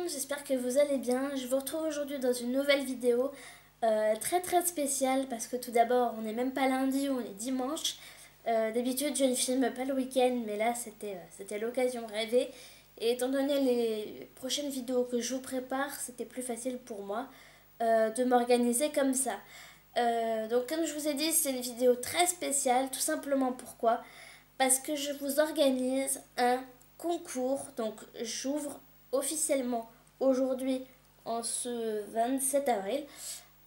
j'espère que vous allez bien. Je vous retrouve aujourd'hui dans une nouvelle vidéo très spéciale parce que tout d'abord on n'est même pas lundi, on est dimanche. D'habitude je ne filme pas le week-end, mais là c'était l'occasion rêvée. Et étant donné les prochaines vidéos que je vous prépare, c'était plus facile pour moi de m'organiser comme ça. Donc comme je vous ai dit, c'est une vidéo très spéciale, tout simplement pourquoi? Parce que je vous organise un concours. Donc j'ouvre officiellement aujourd'hui, en ce 27 avril,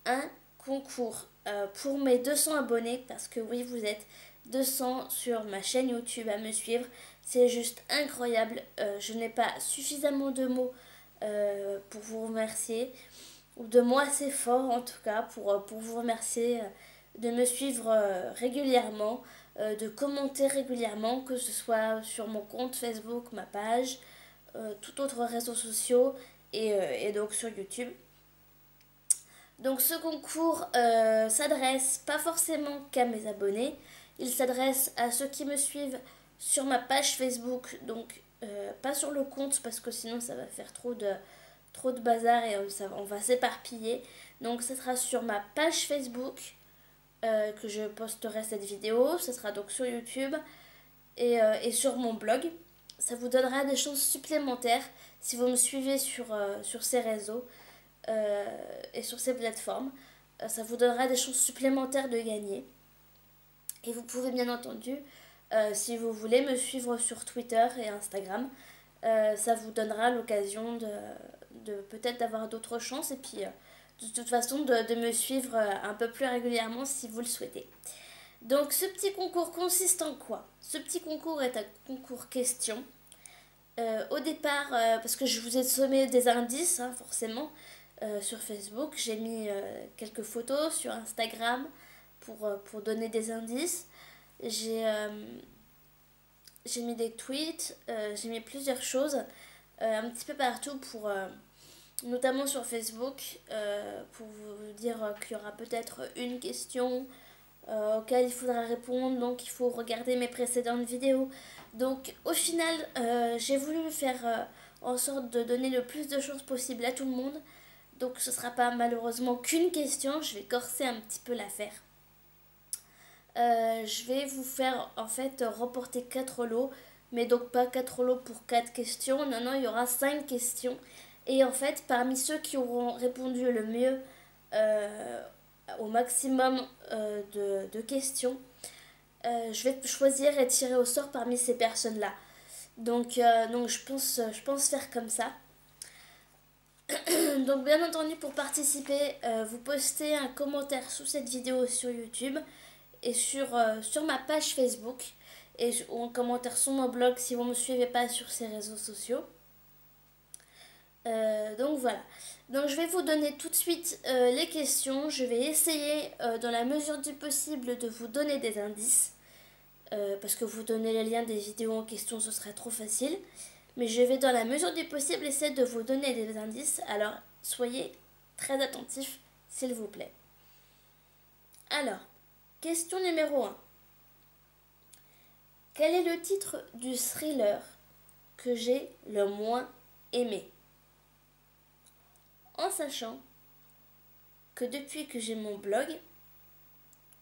un concours pour mes 200 abonnés. Parce que oui, vous êtes 200 sur ma chaîne YouTube à me suivre. C'est juste incroyable. Je n'ai pas suffisamment de mots pour vous remercier, ou de mots assez forts en tout cas, pour vous remercier de me suivre régulièrement, de commenter régulièrement, que ce soit sur mon compte Facebook, ma page, tout autre réseau social et donc sur YouTube. Donc ce concours s'adresse pas forcément qu'à mes abonnés, il s'adresse à ceux qui me suivent sur ma page Facebook, donc pas sur le compte parce que sinon ça va faire trop de bazar et on va s'éparpiller. Donc ce sera sur ma page Facebook que je posterai cette vidéo, ce sera donc sur YouTube et sur mon blog. Ça vous donnera des chances supplémentaires si vous me suivez sur ces réseaux et sur ces plateformes. Ça vous donnera des chances supplémentaires de gagner. Et vous pouvez bien entendu, si vous voulez, me suivre sur Twitter et Instagram. Ça vous donnera l'occasion de peut-être d'avoir d'autres chances et puis de toute façon de me suivre un peu plus régulièrement si vous le souhaitez. Donc ce petit concours consiste en quoi? Ce petit concours est un concours question. Au départ, parce que je vous ai sommé des indices, hein, forcément, sur Facebook, j'ai mis quelques photos sur Instagram pour donner des indices. J'ai mis des tweets, j'ai mis plusieurs choses un petit peu partout notamment sur Facebook, pour vous dire qu'il y aura peut-être une question auquel il faudra répondre, donc il faut regarder mes précédentes vidéos. Donc au final, j'ai voulu faire en sorte de donner le plus de choses possible à tout le monde. Donc ce ne sera pas malheureusement qu'une question, je vais corser un petit peu l'affaire. Je vais vous faire en fait remporter 4 lots, mais donc pas 4 lots pour 4 questions, non, il y aura 5 questions. Et en fait, parmi ceux qui auront répondu le mieux au maximum de questions, je vais choisir et tirer au sort parmi ces personnes-là. Donc je pense faire comme ça. Donc bien entendu, pour participer, vous postez un commentaire sous cette vidéo sur YouTube et sur ma page Facebook ou un commentaire sur mon blog si vous ne me suivez pas sur ces réseaux sociaux. Donc voilà. Donc je vais vous donner tout de suite les questions. Je vais essayer dans la mesure du possible de vous donner des indices. Parce que vous donnez les liens des vidéos en question, ce serait trop facile. Mais je vais dans la mesure du possible essayer de vous donner des indices. Alors soyez très attentifs s'il vous plaît. Alors, question numéro 1. Quel est le titre du thriller que j'ai le moins aimé? En sachant que depuis que j'ai mon blog,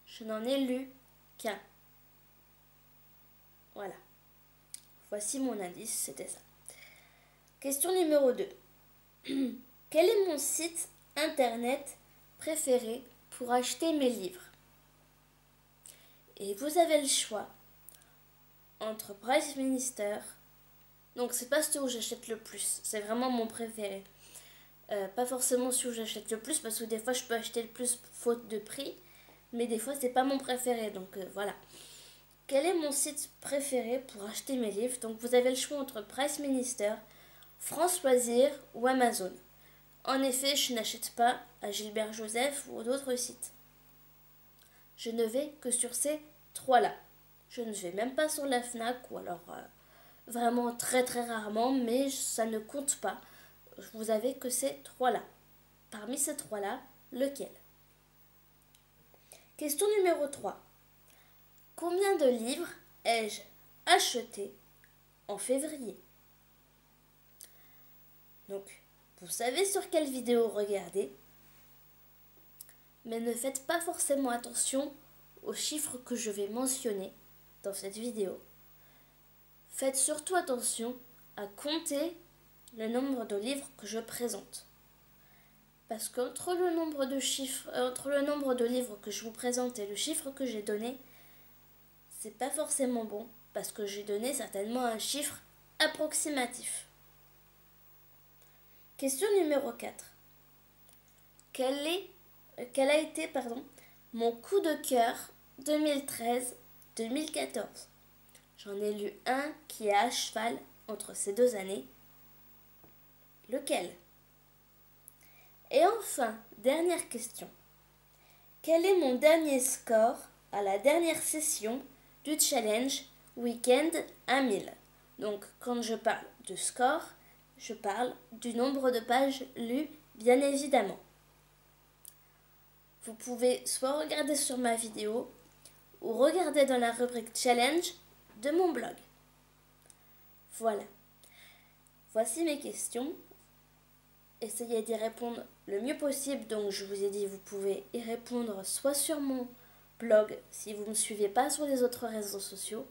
je n'en ai lu qu'un. Voilà. Voici mon indice, c'était ça. Question numéro 2. Quel est mon site internet préféré pour acheter mes livres? Et vous avez le choix entre Price Minister, donc c'est pas celui où j'achète le plus, c'est vraiment mon préféré. Pas forcément celui où j'achète le plus, parce que des fois je peux acheter le plus faute de prix, mais des fois c'est pas mon préféré, donc voilà. Quel est mon site préféré pour acheter mes livres? Donc vous avez le choix entre Price Minister, France Loisirs ou Amazon. En effet, je n'achète pas à Gilbert Joseph ou d'autres sites. Je ne vais que sur ces 3-là. Je ne vais même pas sur la FNAC ou alors vraiment très rarement, mais ça ne compte pas. Vous avez que ces 3-là. Parmi ces 3-là, lequel? Question numéro 3. Combien de livres ai-je acheté en février? Donc, Vous savez sur quelle vidéo regarder, mais ne faites pas forcément attention aux chiffres que je vais mentionner dans cette vidéo. Faites surtout attention à compter le nombre de livres que je présente. Parce qu'entre le nombre de livres que je vous présente et le chiffre que j'ai donné, c'est pas forcément bon, parce que j'ai donné certainement un chiffre approximatif. Question numéro 4. Quel a été mon coup de cœur 2013-2014? J'en ai lu un qui est à cheval entre ces 2 années. Lequel? Et enfin, dernière question. Quel est mon dernier score à la dernière session du challenge Weekend à 1000? Donc, quand je parle de score, je parle du nombre de pages lues, bien évidemment. Vous pouvez soit regarder sur ma vidéo ou regarder dans la rubrique challenge de mon blog. Voilà. Voici mes questions. Essayez d'y répondre le mieux possible. Donc, je vous ai dit, vous pouvez y répondre soit sur mon blog, si vous ne me suivez pas sur les autres réseaux sociaux.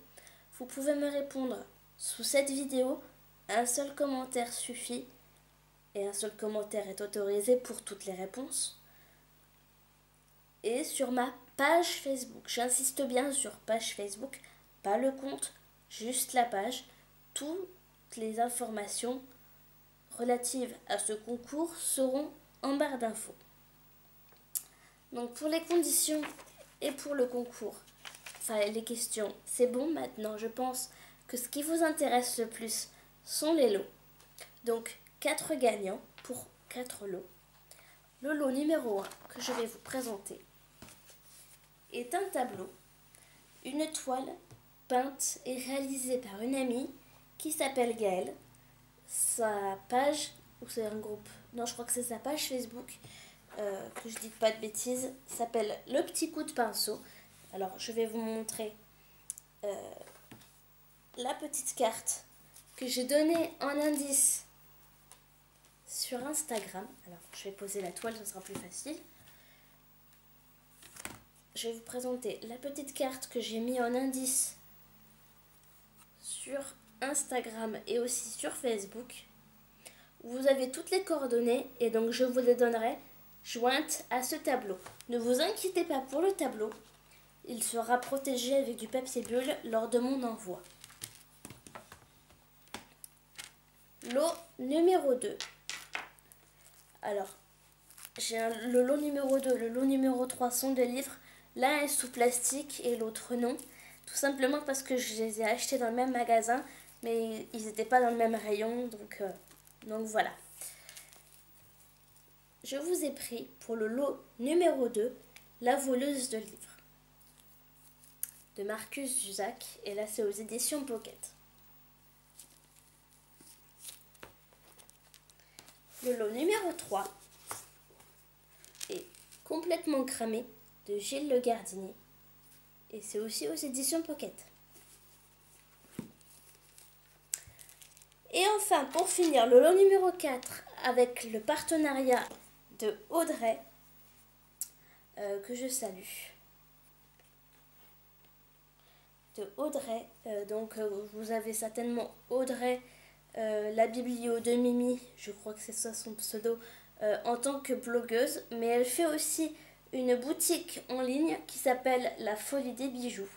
Vous pouvez me répondre sous cette vidéo. Un seul commentaire suffit. Et un seul commentaire est autorisé pour toutes les réponses. Et sur ma page Facebook. J'insiste bien sur page Facebook, pas le compte, juste la page. Toutes les informations relatives à ce concours seront en barre d'infos. Donc pour les conditions et pour le concours, enfin les questions, c'est bon maintenant. Je pense que ce qui vous intéresse le plus sont les lots. Donc 4 gagnants pour 4 lots. Le lot numéro 1 que je vais vous présenter est un tableau, une toile peinte et réalisée par une amie qui s'appelle Gaëlle. Sa page, ou c'est un groupe, non je crois que c'est sa page Facebook, que je dis pas de bêtises, s'appelle Le Petit Coup de Pinceau. Alors je vais vous montrer la petite carte que j'ai donnée en indice sur Instagram. Alors je vais poser la toile, ce sera plus facile. Je vais vous présenter la petite carte que j'ai mis en indice sur Instagram et aussi sur Facebook. Vous avez toutes les coordonnées et donc je vous les donnerai jointes à ce tableau. Ne vous inquiétez pas pour le tableau, il sera protégé avec du papier bulle lors de mon envoi. Lot numéro 2. Alors, j'ai le lot numéro 2, le lot numéro 3 sont des livres. L'un est sous plastique et l'autre non. Tout simplement parce que je les ai achetés dans le même magasin, mais ils n'étaient pas dans le même rayon, donc voilà. Je vous ai pris pour le lot numéro 2, La voleuse de livres, de Marcus Zuzac, et là c'est aux éditions Pocket. Le lot numéro 3 est Complètement cramé, de Gilles Le Gardinier, et c'est aussi aux éditions Pocket. Et enfin, pour finir, le lot numéro 4 avec le partenariat de Audrey, que je salue. De Audrey, vous avez certainement Audrey, la biblio de Mimi, je crois que c'est ça son pseudo, en tant que blogueuse, mais elle fait aussi une boutique en ligne qui s'appelle La Folie des Bijoux.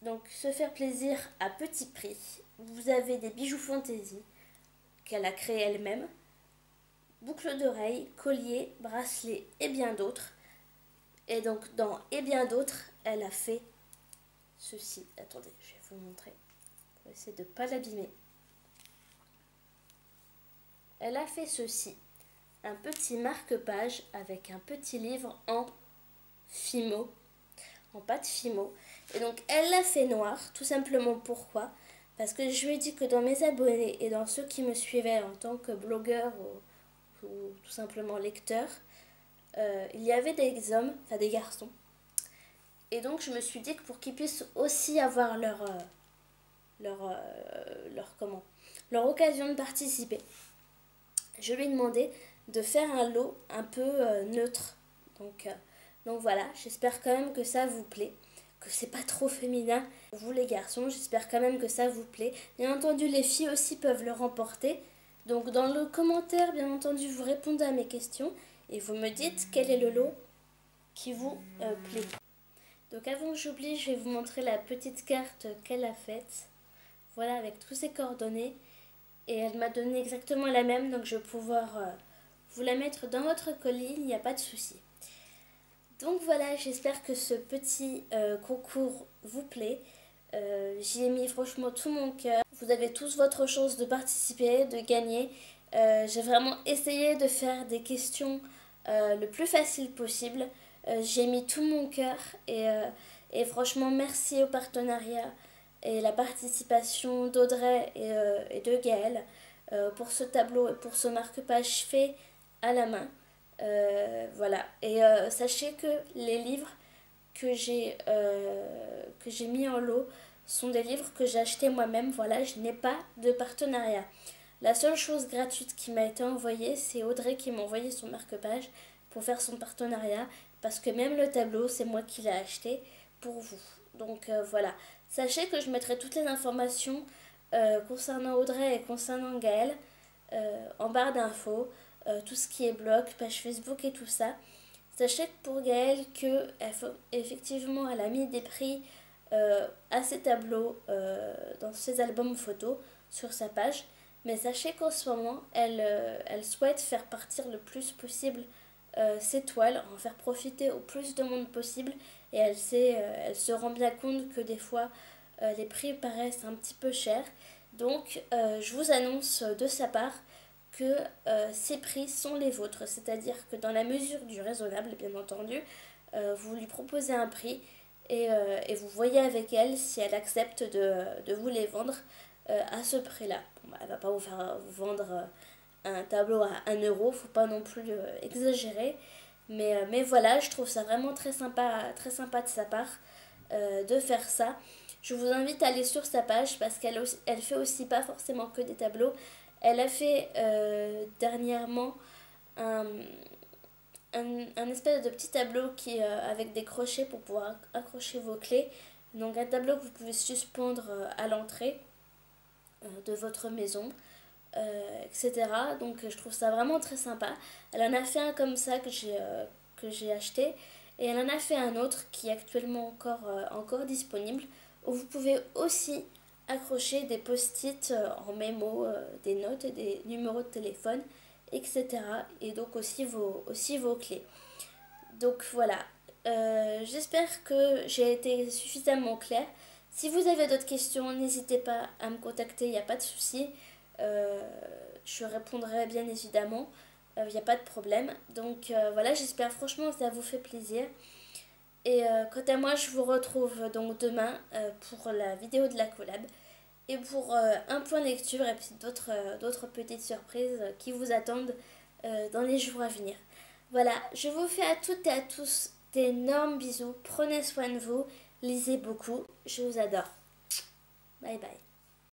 Donc se faire plaisir à petit prix. Vous avez des bijoux fantaisie qu'elle a créés elle-même, boucles d'oreilles, colliers, bracelets et bien d'autres. Et donc dans et bien d'autres, elle a fait ceci. Attendez, je vais vous montrer pour essayer de ne pas l'abîmer. Elle a fait ceci, un petit marque-page avec un petit livre en Fimo, en pâte Fimo. Et donc elle l'a fait noir, tout simplement pourquoi? Parce que je lui ai dit que dans mes abonnés et dans ceux qui me suivaient en tant que blogueur ou tout simplement lecteur, il y avait des hommes, enfin des garçons. Et donc je me suis dit que pour qu'ils puissent aussi avoir leur occasion de participer, je lui ai demandé de faire un lot un peu neutre. Donc voilà, j'espère quand même que ça vous plaît, que c'est pas trop féminin pour vous les garçons, j'espère quand même que ça vous plaît. Bien entendu, les filles aussi peuvent le remporter. Donc dans le commentaire, bien entendu, vous répondez à mes questions et vous me dites quel est le lot qui vous plaît. Donc avant que j'oublie, je vais vous montrer la petite carte qu'elle a faite. Voilà, avec tous ses coordonnées. Et elle m'a donné exactement la même, donc je vais pouvoir vous la mettre dans votre colis, il n'y a pas de souci. Donc voilà, j'espère que ce petit concours vous plaît. J'y ai mis franchement tout mon cœur. Vous avez tous votre chance de participer, de gagner. J'ai vraiment essayé de faire des questions le plus facile possible. J'ai mis tout mon cœur et franchement merci au partenariat et la participation d'Audrey et de Gaëlle pour ce tableau et pour ce marque-page fait à la main. Voilà. Et sachez que les livres que j'ai mis en lot sont des livres que j'ai achetés moi-même. Voilà, je n'ai pas de partenariat. La seule chose gratuite qui m'a été envoyée, c'est Audrey qui m'a envoyé son marque-page pour faire son partenariat. Parce que même le tableau, c'est moi qui l'ai acheté pour vous. Donc voilà. Sachez que je mettrai toutes les informations concernant Audrey et concernant Gaëlle en barre d'infos. Tout ce qui est blog, page Facebook et tout ça. Sachez que pour Gaëlle, effectivement, elle a mis des prix à ses tableaux dans ses albums photos sur sa page. Mais sachez qu'en ce moment, elle souhaite faire partir le plus possible ses toiles, en faire profiter au plus de monde possible. Et elle se rend bien compte que des fois, les prix paraissent un petit peu chers. Donc, je vous annonce de sa part que ces prix sont les vôtres, c'est-à-dire que dans la mesure du raisonnable, bien entendu, vous lui proposez un prix et vous voyez avec elle si elle accepte de vous les vendre à ce prix-là. Bon, bah, elle ne va pas vous faire vous vendre un tableau à 1 euro, faut pas non plus exagérer, mais voilà, je trouve ça vraiment très sympa de sa part de faire ça. Je vous invite à aller sur sa page parce elle fait aussi pas forcément que des tableaux. Elle a fait dernièrement un espèce de petit tableau avec des crochets pour pouvoir accrocher vos clés. Donc un tableau que vous pouvez suspendre à l'entrée de votre maison, etc. Donc je trouve ça vraiment très sympa. Elle en a fait un comme ça que j'ai acheté. Et elle en a fait un autre qui est actuellement encore disponible, où vous pouvez aussi accrocher des post-it en mémo, des notes, des numéros de téléphone, etc. Et donc aussi vos clés. Donc voilà, j'espère que j'ai été suffisamment claire. Si vous avez d'autres questions, n'hésitez pas à me contacter, il n'y a pas de souci. Je répondrai bien évidemment, il n'y a pas de problème. Donc voilà, j'espère franchement que ça vous fait plaisir. Et quant à moi, je vous retrouve donc demain pour la vidéo de la collab et pour un point lecture et puis d'autres petites surprises qui vous attendent dans les jours à venir. Voilà, je vous fais à toutes et à tous d'énormes bisous. Prenez soin de vous, lisez beaucoup, je vous adore. Bye bye.